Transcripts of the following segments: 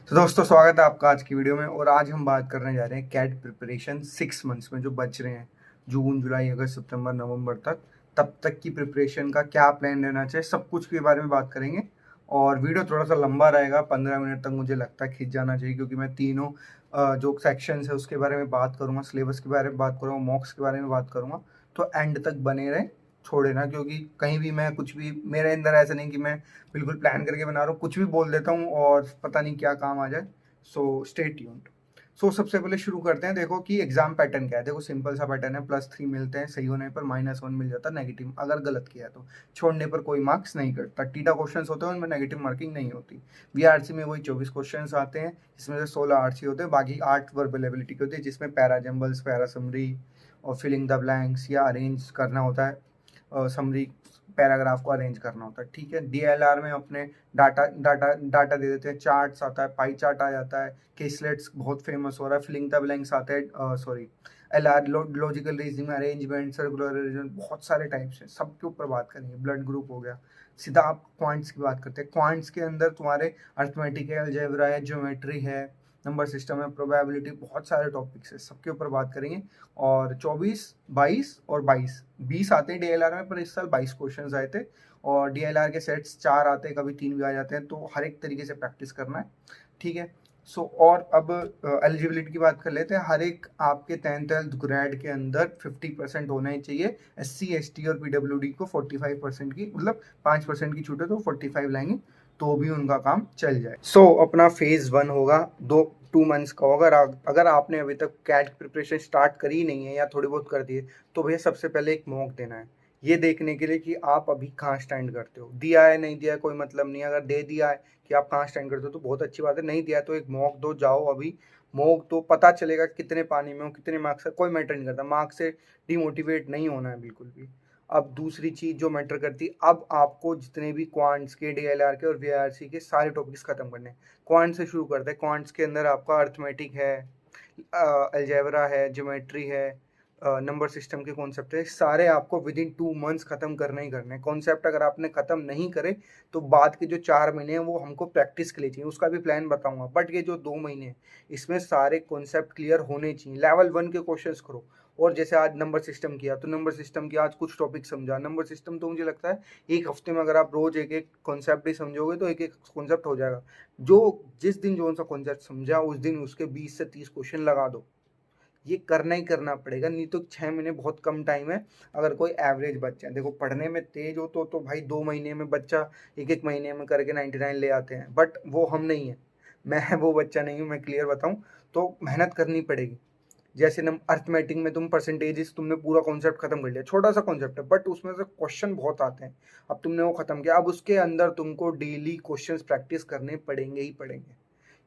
तो दोस्तों स्वागत है आपका आज की वीडियो में। और आज हम बात करने जा रहे हैं कैट प्रिपरेशन 6 मंथ्स में जो बच रहे हैं, जून जुलाई अगस्त सितंबर नवंबर तक, तब तक की प्रिपरेशन का क्या प्लान रहना चाहिए, सब कुछ के बारे में बात करेंगे। और वीडियो थोड़ा सा लंबा रहेगा, 15 मिनट तक मुझे लगता है खींच जाना चाहिए, क्योंकि मैं तीनों जो सेक्शंस है उसके बारे में बात करूंगा, सिलेबस के बारे में बात करूंगा, मॉक्स के बारे में बात करूंगा। तो एंड तक बने रहे, छोड़े ना, क्योंकि कहीं भी मैं कुछ भी, मेरे अंदर ऐसा नहीं कि मैं बिल्कुल प्लान करके बना रहा हूँ, कुछ भी बोल देता हूँ और पता नहीं क्या काम आ जाए। So stay tuned. सो सबसे पहले शुरू करते हैं। देखो कि एग्जाम पैटर्न क्या है। देखो सिंपल सा पैटर्न है, +3 मिलते हैं, सही होने पर -1 मिल जाता है, नेगेटिव अगर गलत किया तो। छोड़ने पर कोई मार्क्स नहीं कटता। टीटा क्वेश्चंस होते हैं, उनमें नेगेटिव मार्किंग नहीं होती। वीआरसी में वही 24 क्वेश्चंस आते हैं, जिसमें से 16 आरसी होते हैं, बाकी 8 वर्बल एबिलिटी के होते हैं, जिसमें पैरा जम्बल्स, पैरा समरी और फिलिंग द ब्लैंक्स या अरेंज करना होता है, समरी पैराग्राफ को अरेंज करना होता है। ठीक है। डीएलआर में अपने डाटा डाटा डाटा दे देते हैं, चार्ट्स आता है, पाई चार्ट आ जाता है, केसलेट्स बहुत फेमस हो रहा है, फिलिंग द ब्लैंक्स आते हैं, sorry LR logical reasoning, arrangement, circular arrangement, बहुत सारे टाइप्स हैं, सबके ऊपर बात करेंगे। ब्लड ग्रुप हो गया। सीधा आप क्वांट्स की बात करते हैं। क्वांट्स के अंदर तुम्हारे अर्थमेटिक है, अलजेब्रा है, ज्योमेट्री है, नंबर सिस्टम है, प्रोबेबिलिटी, बहुत सारे टॉपिक्स है, सबके ऊपर बात करेंगे। और 24, 22 और 20 आते हैं डीएलआर में, पर इस साल 22 क्वेश्चंस आए थे। और डीएलआर के सेट्स 4 आते हैं, कभी 3 भी आ जाते हैं, तो हर एक तरीके से प्रैक्टिस करना है। ठीक है। सो और अब एलिजिबिलिटी की बात कर लेते हैं। हर एक आपके 10th 12th ग्रेड के अंदर 50% होना ही चाहिए। SC ST और PWD को 45% की, मतलब 5% की छूट है, तो 45 लाएंगे तो भी उनका काम चल जाए। अपना फेज 1 होगा, 2 मंथ्स का होगा। अगर आपने अभी तक कैट प्रिपरेशन स्टार्ट करी नहीं है या थोड़ी बहुत कर दी है, तो भैया सबसे पहले एक मॉक देना है, ये देखने के लिए कि आप अभी कहाँ स्टैंड करते हो। दिया है नहीं दिया है कोई मतलब नहीं है, अगर दे दिया है कि आप कहाँ स्टैंड करते हो तो बहुत अच्छी बात है, नहीं दिया तो एक मॉक दो, जाओ अभी मॉक दो, पता चलेगा कितने पानी में हो, कितने मार्क्स, कोई मैटर नहीं करता, मार्क्स से डिमोटिवेट नहीं होना है बिल्कुल भी। अब दूसरी चीज जो मैटर करती है, अब आपको जितने भी क्वांट्स के, डीएलआर के और वीआरसी के सारे टॉपिक्स खत्म करने हैं। क्वांट से शुरू करते हैं। क्वांट्स के अंदर आपका अर्थमेटिक है, अलजेब्रा है, ज्योमेट्री है, नंबर सिस्टम के कॉन्सेप्ट है, सारे आपको विद इन 2 मंथ्स खत्म करने ही करने हैं। कॉन्सेप्ट अगर आपने खत्म नहीं करे तो बाद के जो 4 महीने हैं वो हमको प्रैक्टिस के लिए चाहिए, उसका भी प्लान बताऊंगा। बट ये जो 2 महीने हैं, इसमें सारे कॉन्सेप्ट क्लियर होने चाहिए। लेवल 1 के क्वेश्चंस करो। और जैसे आज नंबर सिस्टम किया, तो नंबर सिस्टम की आज कुछ टॉपिक समझा। नंबर सिस्टम तो मुझे लगता है एक हफ्ते में अगर आप रोज एक एक कॉन्सेप्ट ही समझोगे तो एक एक कॉन्सेप्ट हो जाएगा। जो जिस दिन जो सा कॉन्सेप्ट समझा, उस दिन उसके 20 से 30 क्वेश्चन लगा दो। ये करना ही करना पड़ेगा, नहीं तो 6 महीने बहुत कम टाइम है। अगर कोई एवरेज बच्चा है, देखो पढ़ने में तेज हो तो भाई 2 महीने में बच्चा एक एक महीने में करके 99 ले आते हैं, बट वो हम नहीं है। मैं वो बच्चा नहीं हूँ, मैं क्लियर बताऊँ। तो मेहनत करनी पड़ेगी। जैसे अर्थमेटिक में तुम परसेंटेजेस, तुमने पूरा कॉन्सेप्ट खत्म कर लिया, छोटा सा कॉन्सेप्ट है बट उसमें से क्वेश्चन बहुत आते हैं। अब तुमने वो खत्म किया, अब उसके अंदर तुमको डेली क्वेश्चंस प्रैक्टिस करने पड़ेंगे ही पड़ेंगे।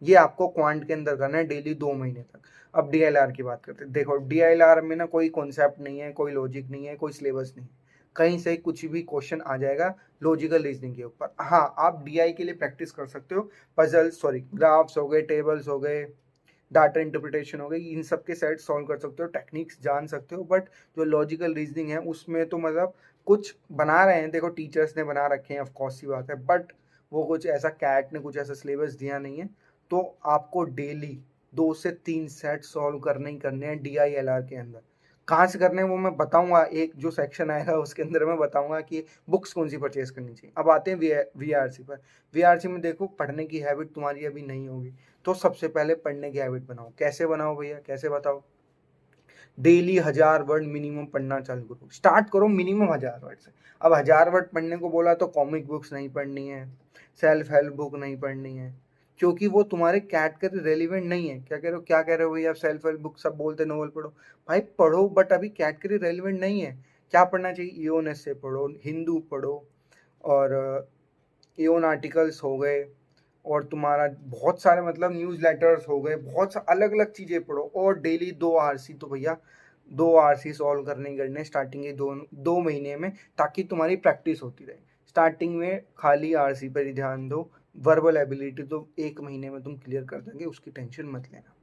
ये आपको क्वांट के अंदर करना है डेली 2 महीने तक। अब डीएलआर की बात करते हैं। देखो डीएलआर में ना कोई कॉन्सेप्ट नहीं है, कोई लॉजिक नहीं है, कोई सिलेबस नहीं है, कहीं से कुछ भी क्वेश्चन आ जाएगा लॉजिकल रीजनिंग के ऊपर। हाँ, आप डीआई के लिए प्रैक्टिस कर सकते हो। पजल, सॉरी, ग्राफ्स हो गए, टेबल्स हो गए, डाटा इंटरप्रिटेशन हो गई, इन सब के सेट सॉल्व कर सकते हो, टेक्निक्स जान सकते हो। बट जो लॉजिकल रीजनिंग है उसमें तो मतलब कुछ बना रहे हैं, देखो टीचर्स ने बना रखे हैं, ऑफ कोर्स सी बात है, बट वो कुछ ऐसा, कैट ने कुछ ऐसा सिलेबस दिया नहीं है। तो आपको डेली 2 से 3 सेट सॉल्व करने ही करने हैं डीआईएलआर के अंदर। कहाँ से करने हैं वो मैं बताऊंगा, एक जो सेक्शन आएगा उसके अंदर मैं बताऊंगा कि बुक्स कौन सी परचेज करनी चाहिए। अब आते हैं वीआरसी पर। वीआरसी में देखो पढ़ने की हैबिट तुम्हारी अभी नहीं होगी, तो सबसे पहले पढ़ने की हैबिट बनाओ। कैसे बनाओ भैया, कैसे बताओ? डेली 1000 वर्ड मिनिमम पढ़ना चालू करो, स्टार्ट करो मिनिमम 1000 वर्ड से। अब 1000 वर्ड पढ़ने को बोला तो कॉमिक बुक्स नहीं पढ़नी है, सेल्फ हेल्प बुक नहीं पढ़नी है, क्योंकि वो तुम्हारे कैट के रेलिवेंट नहीं है। क्या कह रहे हो, क्या कह रहे हो भैया? सेल्फ हेल्प बुक सब बोलते नोवेल पढ़ो, भाई पढ़ो, बट अभी कैट के लिए रेलिवेंट नहीं है। क्या पढ़ना चाहिए? इयोन से पढ़ो, हिंदू पढ़ो, और इयोन आर्टिकल्स हो गए, और तुम्हारा बहुत सारे मतलब न्यूज़ लेटर्स हो गए, बहुत सा अलग अलग चीज़ें पढ़ो। और डेली 2 आरसी, तो भैया 2 आरसी सॉल्व करने ही करने स्टार्टिंग के 2 महीने में, ताकि तुम्हारी प्रैक्टिस होती रहे। स्टार्टिंग में खाली आरसी पर ही ध्यान दो, वर्बल एबिलिटी तो 1 महीने में तुम क्लियर कर दोगे, उसकी टेंशन मत लेना।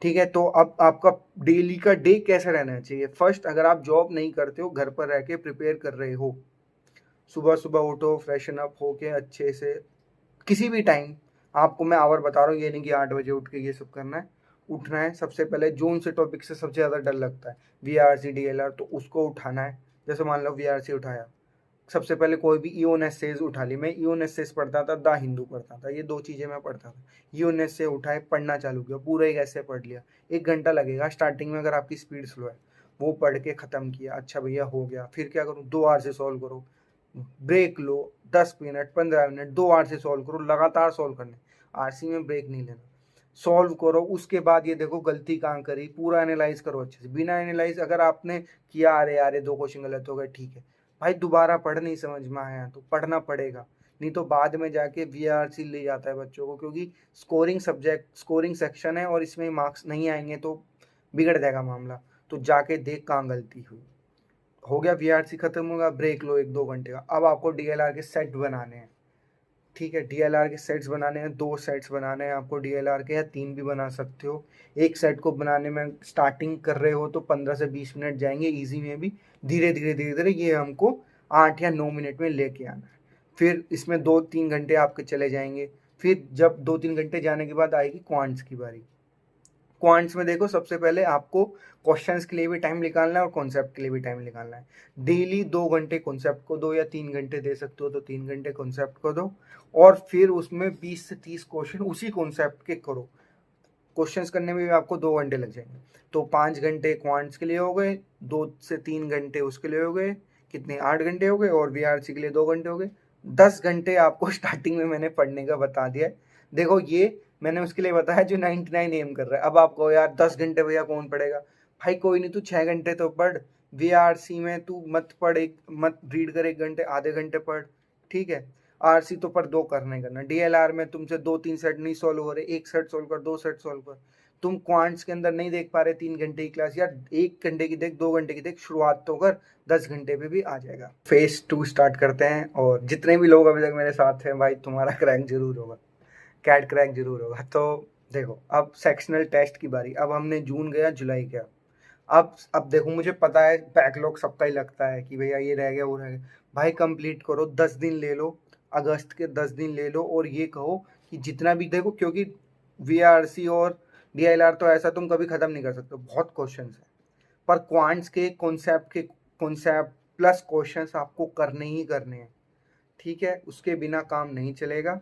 ठीक है। तो अब आपका डेली का डे कैसे रहना चाहिए? फर्स्ट, अगर आप जॉब नहीं करते हो, घर पर रह के प्रिपेयर कर रहे हो, सुबह सुबह उठो, फ्रेशन अप होके अच्छे से, किसी भी टाइम आपको मैं आवर बता रहा हूँ, ये नहीं कि 8 बजे उठ के ये सब करना है। उठना है, सबसे पहले जोन से टॉपिक से सबसे ज़्यादा डर लगता है VRC DLR, तो उसको उठाना है। जैसे मान लो VRC उठाया, सबसे पहले कोई भी इओन एसेज उठा ली। मैं इओन एसेज पढ़ता था, द हिंदू पढ़ता था, ये 2 चीज़ें मैं पढ़ता था। इओन एसे उठाए, पढ़ना चालू किया, पूरा एक ऐसे पढ़ लिया। 1 घंटा लगेगा स्टार्टिंग में अगर आपकी स्पीड स्लो है। वो पढ़ के ख़त्म किया, अच्छा भैया हो गया। फिर क्या करूँ, 2 आवर से सॉल्व करो, ब्रेक लो, 10 मिनट 15 मिनट 2 आवर से सॉल्व करो, लगातार सॉल्व करने, आरसी में ब्रेक नहीं लेना। सॉल्व करो, उसके बाद ये देखो गलती कहाँ करी, पूरा एनालाइज करो अच्छे से। बिना एनालाइज अगर आपने किया, अरे यार ये 2 क्वेश्चन गलत हो गए, ठीक है भाई, दोबारा पढ़, नहीं समझ में आया तो पढ़ना पड़ेगा। नहीं तो बाद में जाके VRC ले जाता है बच्चों को, क्योंकि स्कोरिंग सेक्शन है और इसमें मार्क्स नहीं आएंगे तो बिगड़ जाएगा मामला। तो जाके देख कहाँ गलती हुई। हो गया, VRC खत्म होगा, ब्रेक लो 1-2 घंटे का। अब आपको DLR के सेट बनाने हैं, ठीक है। DLR के सेट्स बनाने हैं, 2 सेट्स बनाने हैं आपको DLR के, या 3 भी बना सकते हो। एक सेट को बनाने में स्टार्टिंग कर रहे हो तो 15 से 20 मिनट जाएंगे इजी में भी। धीरे धीरे धीरे धीरे ये हमको 8 या 9 मिनट में लेके आना है। फिर इसमें 2-3 घंटे आपके चले जाएंगे। फिर जब 2-3 घंटे जाने के बाद आएगी क्वांट्स की बारी। क्वांट्स में देखो, सबसे पहले आपको क्वेश्चंस के लिए भी टाइम निकालना है और कॉन्सेप्ट के लिए भी टाइम निकालना है। डेली 2 घंटे कॉन्सेप्ट को दो, या 3 घंटे दे सकते हो तो 3 घंटे कॉन्सेप्ट को दो। और फिर उसमें 20 से 30 क्वेश्चन उसी कॉन्सेप्ट के करो। क्वेश्चंस करने में भी आपको 2 घंटे लग जाएंगे। तो 5 घंटे क्वांट्स के लिए हो गए, 2 से 3 घंटे उसके लिए हो गए, कितने 8 घंटे हो गए, और VRC के लिए 2 घंटे हो गए। 10 घंटे आपको स्टार्टिंग में मैंने पढ़ने का बता दिया है। देखो ये मैंने उसके लिए बताया जो 99 एम कर रहा है। अब आप कहो यार 10 घंटे भैया कौन पढ़ेगा, भाई कोई नहीं, तू 6 घंटे तो पढ़। VRC में तू मत पढ़, मत रीड कर 1 घंटे, आधे घंटे पढ़, ठीक है। RC तो पर 2 करने करना। DLR में तुमसे 2-3 सेट नहीं सॉल्व हो रहे, 1 सेट सॉल्व कर, 2 सेट सॉल्व कर। तुम क्वांट्स के अंदर नहीं देख पा रहे 3 घंटे की क्लास, यार 1 घंटे की देख, 2 घंटे की देख, शुरुआत तो कर, 10 घंटे पे भी आ जाएगा। फेज 2 स्टार्ट करते हैं, और जितने भी लोग अभी तक मेरे साथ हैं भाई, तुम्हारा क्रैक जरूर होगा, कैट क्रैक जरूर होगा। तो देखो, अब सेक्शनल टेस्ट की बारी। अब हमने जून गया, जुलाई गया। अब देखो, मुझे पता है बैकलॉग सबका ही लगता है कि भैया ये रह गया वो रह गया। भाई कंप्लीट करो, 10 दिन ले लो, अगस्त के 10 दिन ले लो, और ये कहो कि जितना भी देखो, क्योंकि VRC और DLR तो ऐसा तुम कभी खत्म नहीं कर सकते, बहुत क्वेश्चन है। पर क्वांट्स के कॉन्सेप्ट प्लस क्वेश्चंस आपको करने ही करने हैं, ठीक है। उसके बिना काम नहीं चलेगा।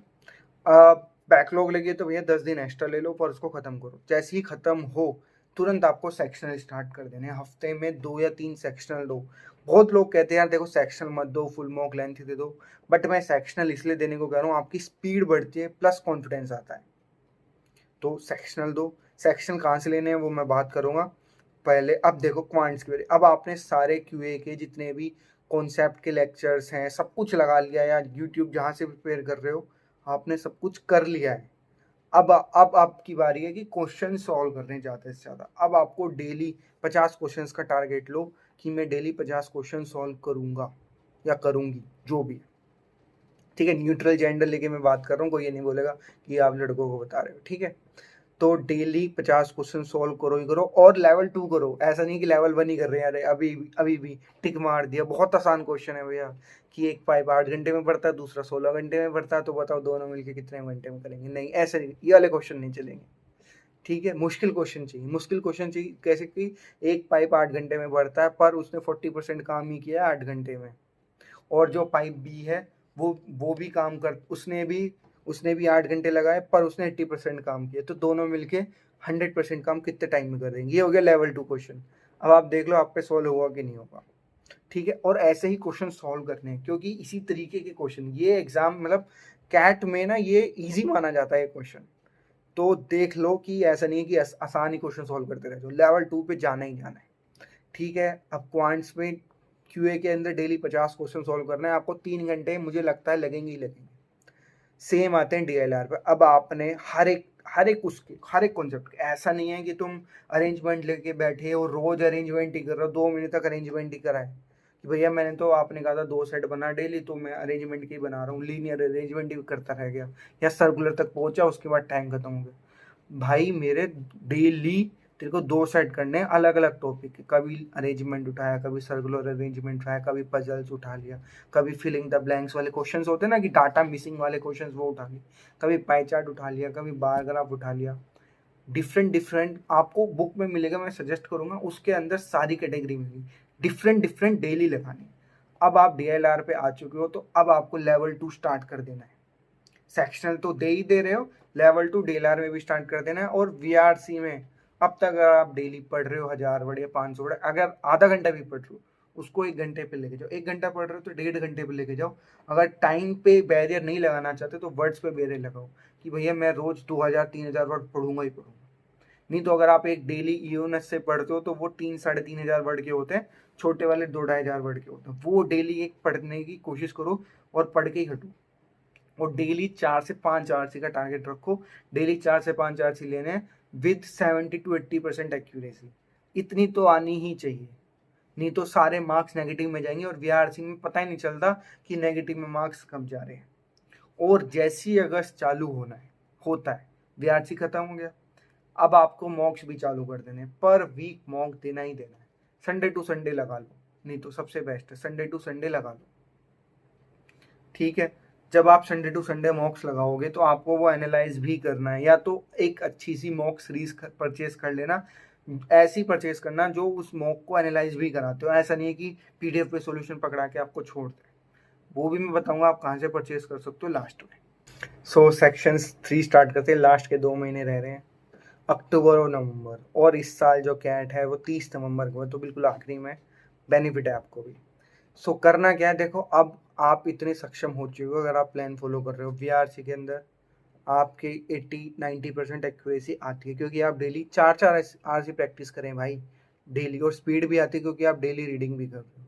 बैकलॉग लगे तो भैया 10 दिन एक्स्ट्रा ले लो, पर उसको खत्म करो। जैसे ही खत्म हो, तुरंत आपको सेक्शनल स्टार्ट कर देने। हफ्ते में 2 या 3 सेक्शनल दो। बहुत लोग कहते हैं यार देखो सेक्शनल मत दो, फुल मॉक लेंथ दे दो, बट मैं सेक्शनल इसलिए देने को कह रहा हूँ, आपकी स्पीड बढ़ती है प्लस कॉन्फिडेंस आता है। तो सेक्शनल दो। सेक्शनल कहाँ से लेने हैं वो मैं बात करूँगा पहले। अब देखो क्वांट्स की बारे। अब आपने सारे QA के जितने भी कॉन्सेप्ट के लेक्चर्स हैं सब कुछ लगा लिया, या यूट्यूब जहाँ से प्रिपेयर कर रहे हो आपने सब कुछ कर लिया है। अब आपकी बारी है कि क्वेश्चन सॉल्व करने ज़्यादा से ज़्यादा। अब आपको डेली 50 क्वेश्चंस का टारगेट लो कि मैं डेली 50 क्वेश्चन सॉल्व करूँगा या करूँगी, जो भी, ठीक है। न्यूट्रल जेंडर लेके मैं बात कर रहा हूँ, कोई ये नहीं बोलेगा कि आप लड़कों को बता रहे हो, ठीक है। तो डेली 50 क्वेश्चन सॉल्व करो ही करो, और लेवल 2 करो। ऐसा नहीं कि लेवल 1 ही कर रहे हैं, अरे अभी भी टिक मार दिया, बहुत आसान क्वेश्चन है भैया, कि एक पाइप 8 घंटे में पढ़ता है, दूसरा 16 घंटे में पढ़ता है, तो बताओ दोनों मिलके कितने घंटे में करेंगे। नहीं, ऐसे नहीं, ये वाले क्वेश्चन नहीं चलेंगे, ठीक है। मुश्किल क्वेश्चन चाहिए, मुश्किल क्वेश्चन चाहिए। कैसे कि एक पाइप 8 घंटे में पढ़ता है, पर उसने 40% काम ही किया है 8 घंटे में, और जो पाइप बी है वो भी काम कर, उसने भी 8 घंटे लगाए, पर उसने 80% काम किया, तो दोनों मिलके 100% काम कितने टाइम में कर देंगे। ये हो गया लेवल 2 क्वेश्चन। अब आप देख लो आप पे सॉल्व होगा कि नहीं होगा, ठीक है। और ऐसे ही क्वेश्चन सॉल्व करने हैं, क्योंकि इसी तरीके के क्वेश्चन ये एग्जाम मतलब कैट में ना ये इजी माना जाता है क्वेश्चन। तो देख लो कि ऐसा नहीं है कि आसान ही क्वेश्चन सॉल्व करते रह जाओ, लेवल 2 पे जाना ही जाना है, ठीक है। अब क्वांट्स में QA के अंदर डेली 50 क्वेश्चन सॉल्व करना है आपको, 3 घंटे मुझे लगता है लगेंगे ही लगेंगे। सेम आते हैं DLR पे। अब आपने हर एक कॉन्सेप्ट, ऐसा नहीं है कि तुम अरेंजमेंट लेके बैठे हो, रोज अरेंजमेंट ही कर रहे हो, 2 महीने तक अरेंजमेंट ही करा है कि भैया मैंने तो, आपने कहा था 2 सेट बना डेली, तो मैं अरेंजमेंट की बना रहा हूँ, लीनियर अरेंजमेंट ही करता रह गया, या सर्कुलर तक पहुंचा उसके बाद टाइम खत्म हो गया। भाई मेरे डेली तेरे को 2 सेट करने हैं अलग अलग टॉपिक के। कभी अरेंजमेंट उठाया, कभी सर्कुलर अरेंजमेंट उठाया, कभी पजल्स उठा लिया, कभी फिलिंग द ब्लैंक्स वाले क्वेश्चंस होते हैं ना कि डाटा मिसिंग वाले क्वेश्चंस, वो उठा लिए, कभी पाई चार्ट उठा लिया, कभी बार ग्राफ उठा लिया। डिफरेंट डिफरेंट आपको बुक में मिलेगा, मैं सजेस्ट करूंगा, उसके अंदर सारी कैटेगरी मिलेगी। डिफरेंट डिफरेंट डेली लगानी। अब आप DLR पे आ चुके हो, तो अब आपको लेवल 2 स्टार्ट कर देना है। सेक्शनल तो दे ही दे रहे हो, लेवल 2 DLR में भी स्टार्ट कर देना है। और VRC में अब तक अगर आप डेली पढ़ रहे हो 1000 वर्ड या 500 वर्ड, अगर आधा घंटा भी पढ़ रहे हो उसको 1 घंटे पे लेके जाओ। 1 घंटा पढ़ रहे हो तो 1.5 घंटे पे लेके जाओ। अगर टाइम पे बैरियर नहीं लगाना चाहते तो वर्ड्स पे बैरियर लगाओ कि भैया मैं रोज 2000-3000 वर्ड पढ़ूंगा ही पढ़ूंगा। नहीं तो अगर आप एक डेली यूनिस से पढ़ते हो तो वो 3-3.5 वर्ड के होते हैं, छोटे वाले 2-2.5 वर्ड के होते हैं। वो डेली एक पढ़ने की कोशिश करो और पढ़ के ही हटो। और डेली 4 से 5 RC का टारगेट रखो। डेली 4 से 5 RC लेने हैं विद 70-80% एक्यूरेसी। इतनी तो आनी ही चाहिए, नहीं तो सारे मार्क्स नेगेटिव में जाएंगे और VRC में पता ही नहीं चलता कि नेगेटिव में मार्क्स कब जा रहे हैं। और जैसी अगस्त चालू होता है, VRC खत्म हो गया, अब आपको मॉक्स भी चालू कर देने। पर वीक मॉक देना ही देना है। संडे टू संडे लगा लो, नहीं तो सबसे बेस्ट है संडे टू संडे लगा लो। ठीक है, जब आप संडे टू संडे मॉक्स लगाओगे तो आपको वो एनालाइज भी करना है। या तो एक अच्छी सी मॉक सीरीज परचेज कर लेना, ऐसी परचेज करना जो उस मॉक को एनालाइज भी कराते हो। ऐसा नहीं है कि PDF पे सॉल्यूशन पकड़ा के आपको छोड़ दे। वो भी मैं बताऊंगा आप कहाँ से परचेज कर सकते हो लास्ट में। सो सेक्शन 3 स्टार्ट करते हैं। लास्ट के 2 महीने रह रहे हैं, अक्टूबर और नवंबर। और इस साल जो कैट है वो 30 नवंबर को है, तो बिल्कुल आखिरी में बेनिफिट है आपको भी। सो करना क्या है, देखो अब आप इतने सक्षम हो चुके हो, अगर आप प्लान फॉलो कर रहे हो। VRC के अंदर आपके 80-90% एक्यूरेसी आती है क्योंकि आप डेली 4-4 RC प्रैक्टिस करें भाई डेली। और स्पीड भी आती है क्योंकि आप डेली रीडिंग भी कर रहे हो।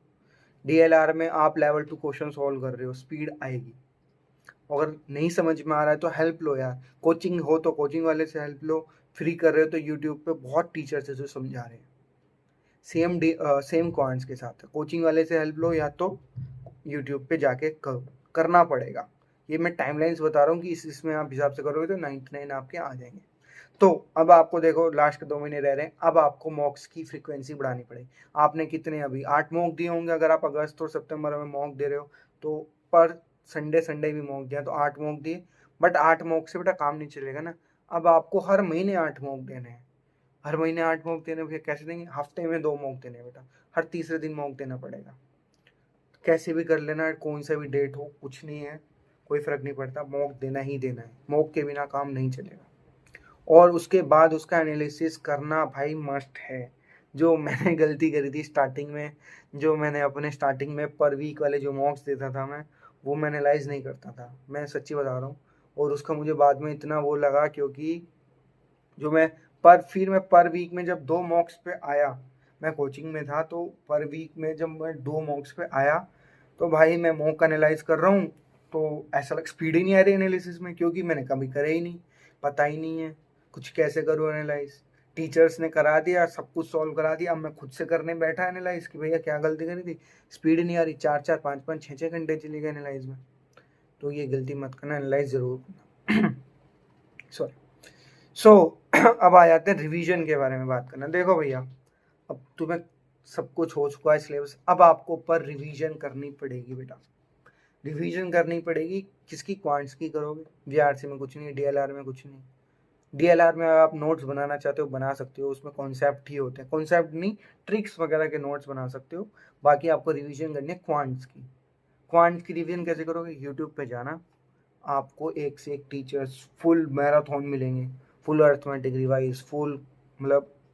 DLR में आप लेवल 2 क्वेश्चन सॉल्व कर रहे हो, स्पीड आएगी। अगर नहीं समझ में आ रहा है तो हेल्प लो यार, कोचिंग हो तो कोचिंग वाले से हेल्प लो। फ्री कर रहे हो तो यूट्यूब पे बहुत टीचर्स है जो समझा रहे हैं सेम क्वांट्स के साथ। कोचिंग वाले से हेल्प लो या तो यूट्यूब पे जाके करना पड़ेगा। ये मैं टाइमलाइंस बता रहा हूँ कि इसमें आप हिसाब से करोगे तो 99 आपके आ जाएंगे। तो अब आपको देखो लास्ट के 2 महीने रह रहे हैं, अब आपको मॉक्स की फ्रीक्वेंसी बढ़ानी पड़ेगी। आपने कितने अभी 8 मॉक दिए होंगे, अगर आप अगस्त और सितंबर में मॉक दे रहे हो तो पर संडे भी मॉक दिया तो 8 मॉक दिए। बट 8 मॉक से बेटा काम नहीं चलेगा ना, अब आपको हर महीने 8 मॉक देने हैं। हर महीने 8 मॉक देने भैया कैसे देंगे, हफ्ते में 2 मॉक देने बेटा, हर तीसरे दिन मॉक देना पड़ेगा। कैसे भी कर लेना, कौन सा भी डेट हो कुछ नहीं है, कोई फर्क नहीं पड़ता, मॉक देना ही देना है। मॉक के बिना काम नहीं चलेगा। और उसके बाद उसका एनालिसिस करना भाई मस्ट है। जो मैंने गलती करी थी स्टार्टिंग में, जो मैंने अपने स्टार्टिंग में पर वीक वाले जो मॉक्स देता था मैं, वो मैं एनालाइज नहीं करता था, मैं सच्ची बता रहा हूँ। और उसका मुझे बाद में इतना वो लगा क्योंकि जो मैं फिर मैं पर वीक में जब 2 मॉक्स पे आया, मैं कोचिंग में था, तो पर वीक में जब मैं 2 मॉक्स पे आया तो भाई मैं मॉक एनालाइज कर रहा हूँ तो ऐसा लग स्पीड ही नहीं आ रही एनालिसिस में, क्योंकि मैंने कभी करे ही नहीं, पता ही नहीं है कुछ कैसे करूँ एनालाइज। टीचर्स ने करा दिया, सब कुछ सॉल्व करा दिया, अब मैं खुद से करने बैठा एनालाइज कि भैया क्या गलती करी थी, स्पीड नहीं आ रही, 4-4 5-5 6-6 घंटे चली गए एनालाइज में। तो ये गलती मत करना, एनालाइज जरूर करना। सॉरी। सो अब आ जाते हैं रिवीजन के बारे में बात करना। देखो भैया, अब तुम्हें सब कुछ हो चुका है सिलेबस, अब आपको पर रिवीजन करनी पड़ेगी बेटा। रिवीजन करनी पड़ेगी किसकी, क्वांट्स की करोगे। VRC में कुछ नहीं, DLR में कुछ नहीं। DLR में आप नोट्स बनाना चाहते हो बना सकते हो, उसमें कॉन्सेप्ट ही होते हैं, कॉन्सेप्ट नहीं ट्रिक्स वगैरह के नोट्स बना सकते हो। बाकी आपको रिवीजन करनी है क्वांट्स की। क्वांट्स की रिवीजन कैसे करोगे, यूट्यूब पे जाना, आपको एक से एक टीचर्स फुल मैराथन मिलेंगे, full arithmetic revise, full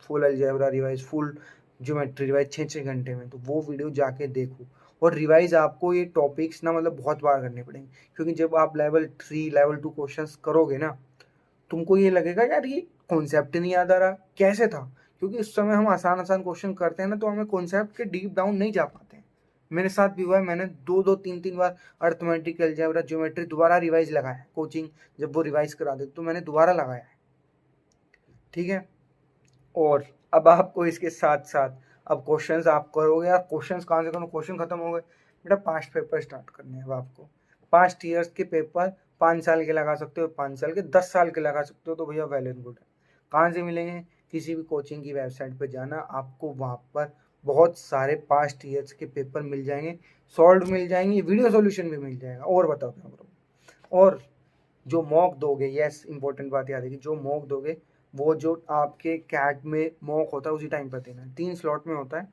algebra revise, full geometry revise 6-6 घंटे में। तो वो वीडियो जाके देखो। और रिवाइज आपको ये टॉपिक्स ना बहुत बार करने पड़ेंगे, क्योंकि जब आप लेवल 3 लेवल 2 क्वेश्चंस करोगे ना, तुमको ये लगेगा यार ये कॉन्सेप्ट नहीं याद आ रहा, कैसे था। क्योंकि उस समय हम आसान आसान क्वेश्चन करते हैं ना, तो हमें कॉन्सेप्ट के डीप डाउन नहीं जा पाते हैं। मेरे साथ भी हुआ है, मैंने 2-3 बार अर्थमेटिक अलजेब्रा ज्योमेट्री दोबारा रिवाइज लगाया है। कोचिंग जब वो रिवाइज करा दे तो मैंने दोबारा लगाया है। ठीक है, और अब आपको इसके साथ साथ अब क्वेश्चंस आप करोगे यार, क्वेश्चंस कहाँ से करो, क्वेश्चन खत्म हो गए बेटा, 5 पेपर स्टार्ट करने हैं अब आपको। 5 ईयर्स के पेपर, 5 साल के लगा सकते हो, 5 साल के, 10 साल के लगा सकते हो, तो भैया वेल एंड गुड है। कहाँ से मिलेंगे, किसी भी कोचिंग की वेबसाइट पर जाना, आपको वहाँ पर बहुत सारे पास्ट ईयर्स के पेपर मिल जाएंगे, सॉल्व मिल जाएंगे, वीडियो सॉल्यूशन भी मिल जाएगा। और बताओ क्या करो। और जो मॉक दोगे, यस इंपॉर्टेंट बात याद है कि जो मॉक दोगे वो जो आपके कैट में मॉक होता है उसी टाइम पर देना है। 3 स्लॉट में होता है,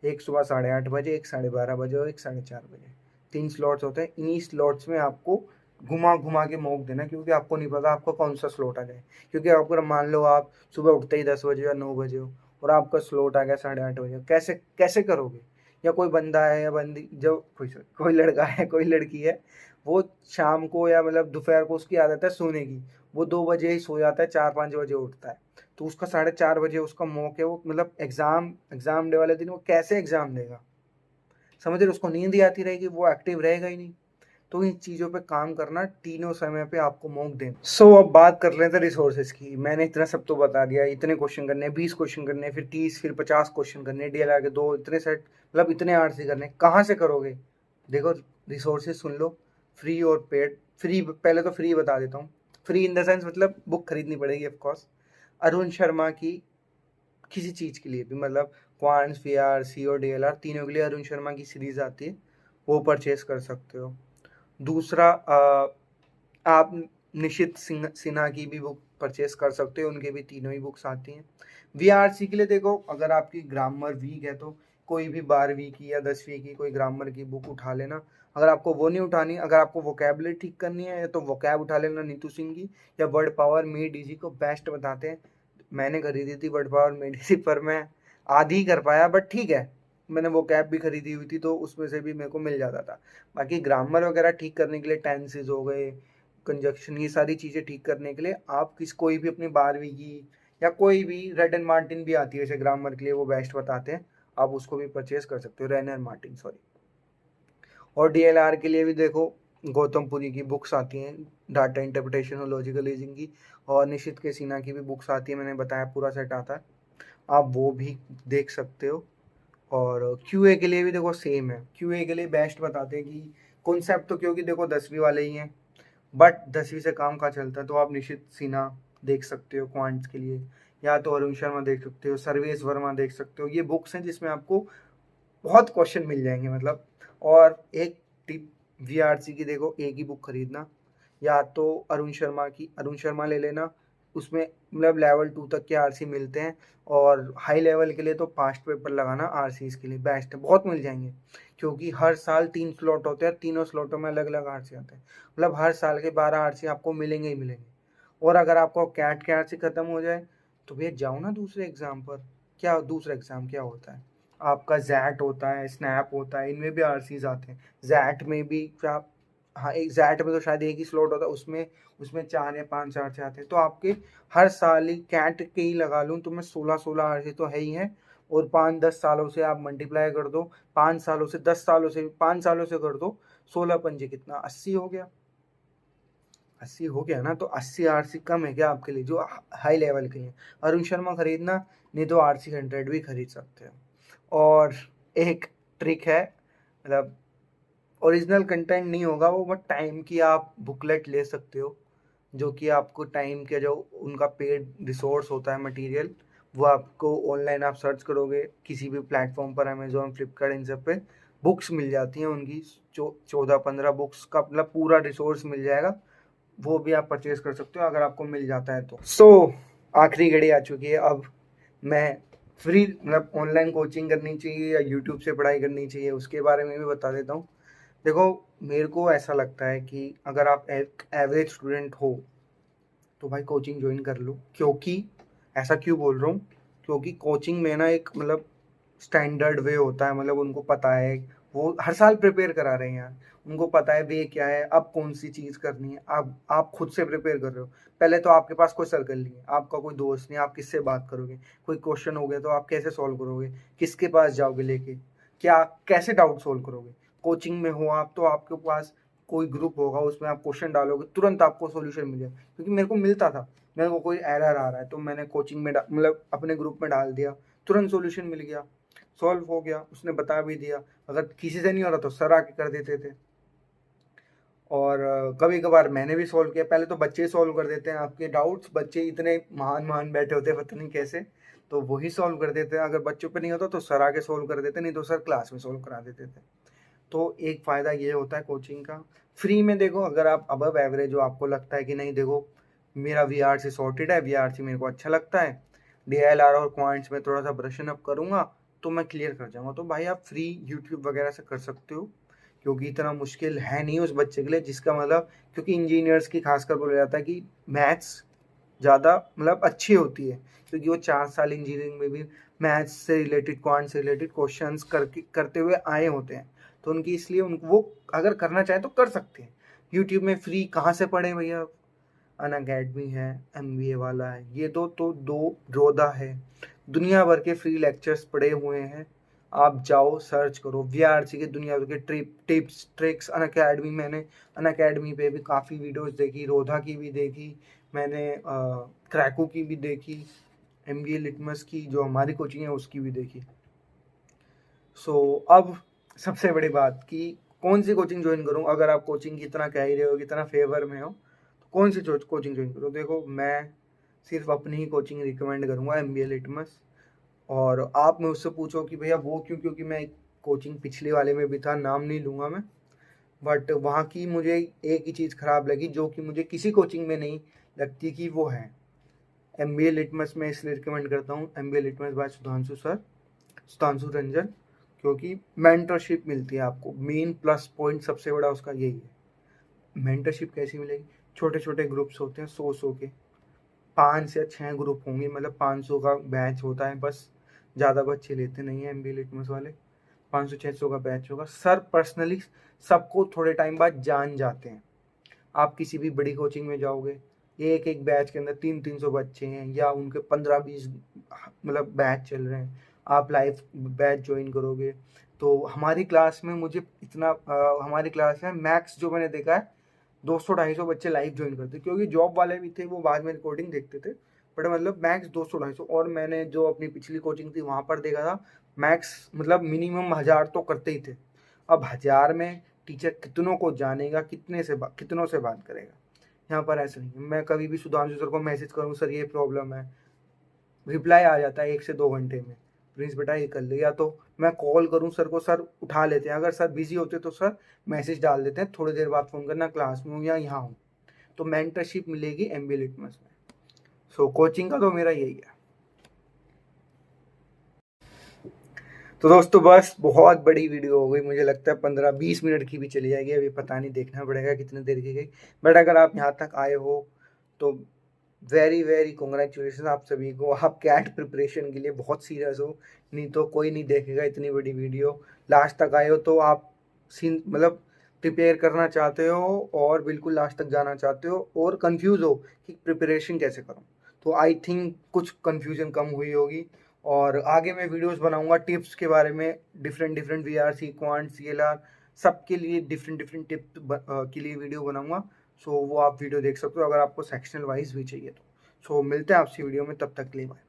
एक सुबह 8:30 बजे, एक 12:30 बजे और एक 4:30 बजे। 3 स्लॉट्स होते हैं। इन्हीं स्लॉट्स में आपको घुमा घुमा के मॉक देना, क्योंकि आपको नहीं पता आपका कौन सा स्लॉट आ जाए। क्योंकि अगर मान लो आप सुबह उठते ही 10 बजे या 9 बजे हो और आपका स्लॉट आ गया 8:30 बजे, कैसे कैसे करोगे? या कोई बंदा है या बंदी, जो कोई लड़का है कोई लड़की है, वो शाम को या मतलब दोपहर को उसकी आदत है सोने की, वो 2 बजे ही सो जाता है, 4-5 बजे उठता है, तो उसका 4:30 बजे उसका मॉक है, वो मतलब एग्जाम डे वाले दिन वो कैसे एग्जाम देगा? समझ रहे? उसको नींद ही आती रहेगी, वो एक्टिव रहेगा ही नहीं। तो इन चीज़ों पे काम करना, तीनों समय पे आपको मॉक देना। सो अब बात कर लेते हैं रिसोर्सेज की। मैंने इतना सब तो बता दिया, इतने क्वेश्चन करने, 20 क्वेश्चन करने, फिर 30, फिर 50 क्वेश्चन करने, DLR के 2 इतने सेट, मतलब इतने आरसी करने, कहाँ से करोगे? देखो रिसोर्सेज सुन लो, फ्री और पेड। फ्री पहले तो फ्री बता देता हूँ। फ्री इन द सेंस मतलब बुक खरीदनी पड़ेगी ऑफकोर्स। अरुण शर्मा की किसी चीज़ के लिए भी, मतलब क्वांट्स, VR, CO, DLR तीनों के लिए अरुण शर्मा की सीरीज आती है, वो परचेज कर सकते हो। दूसरा आप निशित सिन्हा की भी बुक परचेस कर सकते हो, उनके भी तीनों ही बुक्स आती हैं। VRC के लिए देखो, अगर आपकी ग्रामर वीक है तो कोई भी 12वीं की या 10वीं की कोई ग्रामर की बुक उठा लेना। अगर आपको वो नहीं उठानी, अगर आपको वोकैबुलरी ठीक करनी है तो वोकैब उठा लेना नीतू सिंह की, या वर्ड पावर मेड इजी को बेस्ट बताते हैं। मैंने खरीदी थी वर्ड पावर मेड इजी, पर मैं आधी ही कर पाया, बट ठीक है, मैंने वो कैब भी खरीदी हुई थी तो उसमें से भी मेरे को मिल जाता था। बाकी ग्रामर वगैरह ठीक करने के लिए, टेंसेस हो गए, कंजक्शन, ये सारी चीज़ें ठीक करने के लिए आप कोई भी अपनी 12वीं की या कोई भी, रेड एंड मार्टिन भी आती है वैसे ग्रामर के लिए, वो बेस्ट बताते हैं, आप उसको भी परचेज कर सकते हो, रेन एंड मार्टिन सॉरी। और DLR के लिए भी देखो, गौतमपुरी की बुक्स आती हैं, डाटा इंटरप्रिटेशन और लॉजिकल रीजनिंग की, और निशित के सिन्हा की भी बुक्स आती है, मैंने बताया पूरा सेट आता है, आप वो भी देख सकते हो। और QA के लिए भी देखो सेम है, QA के लिए बेस्ट बताते हैं कि कॉन्सेप्ट, तो क्योंकि देखो 10वीं वाले ही हैं, बट 10वीं से काम का चलता है, तो आप निशित सिन्हा देख सकते हो क्वांट्स के लिए, या तो अरुण शर्मा देख सकते हो, सर्वेश वर्मा देख सकते हो। ये बुक्स हैं जिसमें आपको बहुत क्वेश्चन मिल जाएंगे मतलब। और एक टिप, VRC की देखो, एक ही बुक खरीदना, या तो अरुण शर्मा ले लेना, उसमें मतलब लेवल 2 तक के RC मिलते हैं, और हाई लेवल के लिए तो पास्ट पेपर लगाना RCs के लिए बेस्ट है, बहुत मिल जाएंगे, क्योंकि हर साल 3 स्लॉट होते हैं, तीनों स्लॉटों में अलग अलग RC आते हैं, मतलब हर साल के 12 RC आपको मिलेंगे ही मिलेंगे। और अगर आपको कैट के RC खत्म हो जाए तो भैया जाओ ना दूसरे एग्जाम पर। क्या दूसरा एग्जाम क्या होता है आपका? जैट होता है, स्नैप होता है, इनमें भी RCs आते हैं। जैट में भी क्या, हाँ एक जैट में तो शायद एक ही स्लॉट होता है, उसमें उसमें 4 या 5 RC आते हैं, तो आपके हर साल ही कैट के ही लगा लूँ तो मैं 16 RC तो है ही है, और 5-10 सालों से आप मल्टीप्लाई कर दो, 5 सालों से 10 सालों से 5 सालों से कर दो, 16 पंजे कितना, 80 हो गया। 80 हो गया ना, तो 80 RC कम है क्या आपके लिए जो हाई लेवल के लिए? अरुण शर्मा खरीदना, नहीं तो RC 100 भी खरीद सकते हो। और एक ट्रिक है, मतलब ओरिजिनल कंटेंट नहीं होगा वो, बट टाइम की आप बुकलेट ले सकते हो, जो कि आपको टाइम के जो उनका पेड रिसोर्स होता है मटेरियल, वो आपको ऑनलाइन आप सर्च करोगे किसी भी प्लेटफॉर्म पर, अमेजोन, फ्लिपकार्ट, इन सब पे बुक्स मिल जाती हैं उनकी, 14-15 बुक्स का मतलब पूरा रिसोर्स मिल जाएगा, वो भी आप परचेज कर सकते हो अगर आपको मिल जाता है तो। आखिरी घड़ी आ चुकी है, अब मैं फ्री मतलब ऑनलाइन कोचिंग करनी चाहिए या यूट्यूब से पढ़ाई करनी चाहिए उसके बारे में भी बता देता हूँ। देखो मेरे को ऐसा लगता है कि अगर आप एक एवरेज स्टूडेंट हो तो भाई कोचिंग ज्वाइन कर लो। क्योंकि ऐसा क्यों बोल रहा हूँ, क्योंकि कोचिंग में ना एक मतलब स्टैंडर्ड वे होता है, मतलब उनको पता है, वो हर साल प्रिपेयर करा रहे हैं यार, उनको पता है वे क्या है, अब कौन सी चीज़ करनी है। आप खुद से प्रिपेयर कर रहे हो, पहले तो आपके पास कोई सर्कल नहीं है, आपका कोई दोस्त नहीं, आप किससे बात करोगे? कोई क्वेश्चन हो गया तो आप कैसे सॉल्व करोगे? किसके पास जाओगे लेके? क्या कैसे डाउट सॉल्व करोगे? कोचिंग में हो आप तो आपके पास कोई ग्रुप होगा, उसमें आप क्वेश्चन डालोगे, तुरंत आपको सॉल्यूशन मिल जाए। क्योंकि मेरे को मिलता था, मेरे को कोई एरर आ रहा है तो मैंने कोचिंग में मतलब अपने ग्रुप में डाल दिया, तुरंत सॉल्यूशन मिल गया, सॉल्व हो गया, उसने बता भी दिया। अगर किसी से नहीं हो रहा तो सर आके कर देते थे। और कभी कभार मैंने भी सॉल्व किया। पहले तो बच्चे सॉल्व कर देते हैं आपके डाउट्स, बच्चे इतने महान महान बैठे होते हैं पता नहीं कैसे, तो वही सॉल्व कर देते हैं। अगर बच्चों पे नहीं होता तो सर आके सॉल्व कर देते, नहीं तो सर क्लास में सॉल्व करा देते थे। तो एक फ़ायदा ये होता है कोचिंग का। फ्री में देखो, अगर आप अबव एवरेज हो, आपको लगता है कि नहीं देखो मेरा वीआरसी सॉर्टेड है, वीआरसी मेरे को अच्छा लगता है, डीएलआर और क्वांट्स में थोड़ा सा ब्रशन अप करूँगा तो मैं क्लियर कर जाऊँगा, तो भाई आप फ्री यूट्यूब वगैरह से कर सकते हो, क्योंकि इतना मुश्किल है नहीं उस बच्चे के लिए जिसका मतलब, क्योंकि इंजीनियर्स की खासकर बोला जाता है कि मैथ्स ज़्यादा मतलब अच्छी होती है, क्योंकि वो 4 साल इंजीनियरिंग में भी मैथ्स से रिलेटेड, क्वांट से रिलेटेड क्वेश्चंस करते हुए आए होते हैं, तो उनकी इसलिए उनको वो अगर करना चाहे तो कर सकते हैं। यूट्यूब में फ्री कहाँ से पढ़े भैया, अनअकैडमी है, एमबीए वाला है, ये तो दो रोदा है, दुनिया भर के फ्री लेक्चर्स पड़े हुए हैं। आप जाओ सर्च करो वीआरसी के दुनिया भर के टिप्स ट्रिक्स अनअकैडमी। मैंने अनअकैडमी पे भी काफ़ी वीडियोस देखी, रोधा की भी देखी मैंने, क्रैको की भी देखी, एमबीए लिटमस की जो हमारी कोचिंग है उसकी भी देखी। अब सबसे बड़ी बात कि कौन सी कोचिंग ज्वाइन करूं। अगर आप कोचिंग की इतना कह ही रहे हो कि इतना फेवर में हो तो कौन सी कोचिंग ज्वाइन करूं। देखो मैं सिर्फ अपनी ही कोचिंग रिकमेंड करूंगा, एमबीए लिटमस। और आप मुझसे पूछो कि भैया वो क्यों, क्योंकि मैं एक कोचिंग पिछले वाले में भी था, नाम नहीं लूँगा मैं, बट वहाँ की मुझे एक ही चीज़ ख़राब लगी जो कि मुझे किसी कोचिंग में नहीं लगती, कि वो है एमबीए लिटमस। में इसलिए रिकमेंड करता हूँ MBA litmus by Sudhanshu sir, Sudhanshu Ranjan, क्योंकि मेंटरशिप मिलती है आपको। मेन प्लस पॉइंट सबसे बड़ा उसका यही है। मेंटरशिप कैसी मिलेगी, छोटे छोटे ग्रुप्स होते हैं 100 के, 5 या 6 ग्रुप होंगे, मतलब 500 का बैच होता है बस, ज़्यादा बच्चे लेते नहीं हैं एमबीए लिटमस वाले। 500-600 का बैच होगा। सर पर्सनली सबको थोड़े टाइम बाद जान जाते हैं। आप किसी भी बड़ी कोचिंग में जाओगे, एक एक बैच के अंदर 300-300 बच्चे हैं, या उनके 15-20 मतलब बैच चल रहे हैं, आप लाइव बैच ज्वाइन करोगे तो हमारी क्लास में मुझे इतना हमारी क्लास में मैक्स जो मैंने देखा है 200-250 बच्चे लाइव ज्वाइन करते, क्योंकि जॉब वाले भी थे वो बाद में रिकॉर्डिंग देखते थे, बट मतलब मैक्स 200-250। और मैंने जो अपनी पिछली कोचिंग थी वहाँ पर देखा था मैक्स मतलब मिनिमम 1000 तो करते ही थे। अब 1000 में टीचर कितनों को जानेगा, कितनों से बात करेगा। यहाँ पर ऐसा नहीं है। मैं कभी भी सुधांशु सर को मैसेज करूँ सर ये प्रॉब्लम है, रिप्लाई आ जाता है 1 से 2 घंटे में, प्लीज़ बेटा ये कर ले। या तो मैं कॉल करूँ सर को, सर उठा लेते हैं, अगर सर बिजी होते तो सर मैसेज डाल देते हैं थोड़ी देर बाद फ़ोन करना, क्लास में हूँ या यहाँ हूँ। तो मेंटरशिप मिलेगी एमबीए लिटमस में। कोचिंग का तो मेरा यही है। तो दोस्तों बस बहुत बड़ी वीडियो हो गई, मुझे लगता है 15-20 मिनट की भी चली जाएगी, अभी पता नहीं, देखना पड़ेगा कितने देर की गई। बट अगर आप यहाँ तक आए हो तो वेरी वेरी कॉन्ग्रेचुलेशन आप सभी को। आप कैट प्रिपरेशन के लिए बहुत सीरियस हो, नहीं तो कोई नहीं देखेगा इतनी बड़ी वीडियो। लास्ट तक आए हो तो आप सीन मतलब प्रिपेयर करना चाहते हो और बिल्कुल लास्ट तक जाना चाहते हो और कंफ्यूज हो कि प्रिपरेशन कैसे करूँ, तो आई थिंक कुछ कंफ्यूजन कम हुई होगी। और आगे मैं वीडियोस बनाऊंगा टिप्स के बारे में, डिफरेंट वीआरसी क्वांट सीएलआर सबके लिए डिफरेंट टिप के लिए वीडियो बनाऊंगा। वो आप वीडियो देख सकते हो अगर आपको सेक्शनल वाइज भी चाहिए तो। मिलते हैं आपसे वीडियो में, तब तक के लिए बाय।